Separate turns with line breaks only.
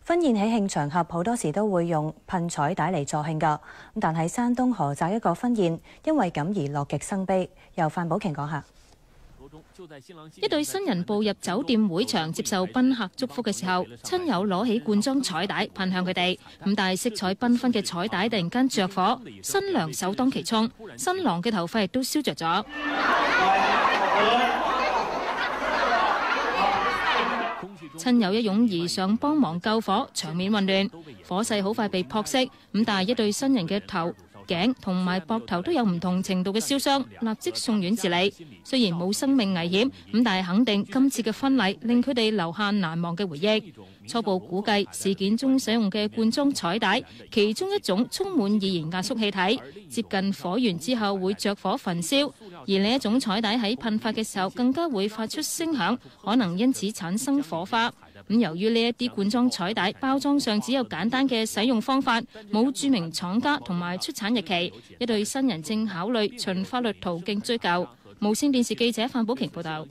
婚宴喜慶場合好多時都會用噴彩帶嚟助興㗎，但係山東菏澤一個婚宴因為咁而樂極生悲。由范寶瓊講下。
一對新人步入酒店會場接受賓客祝福嘅時候，親友攞起罐裝彩帶噴向佢哋，咁但係色彩繽紛嘅彩帶突然間着火，新娘首當其衝，新郎嘅頭髮亦都燒着咗。親友一擁而上幫忙救火，場面混亂，火勢好快被撲熄。咁但係一對新人嘅頭、頸同埋膊頭都有唔同程度嘅燒傷，立即送院治理。雖然冇生命危險，咁但係肯定今次嘅婚禮令佢哋留下難忘嘅回憶。初步估計事件中使用嘅罐裝彩帶，其中一種充滿易燃壓縮氣體，接近火源之後會着火焚燒，而另一種彩帶喺噴發嘅時候更加會發出聲響，可能因此產生火花。咁由於呢一啲罐裝彩帶包裝上只有簡單嘅使用方法，冇註明廠家同埋出產日期，一對新人正考慮循法律途徑追究。無線電視記者范寶瓊報道。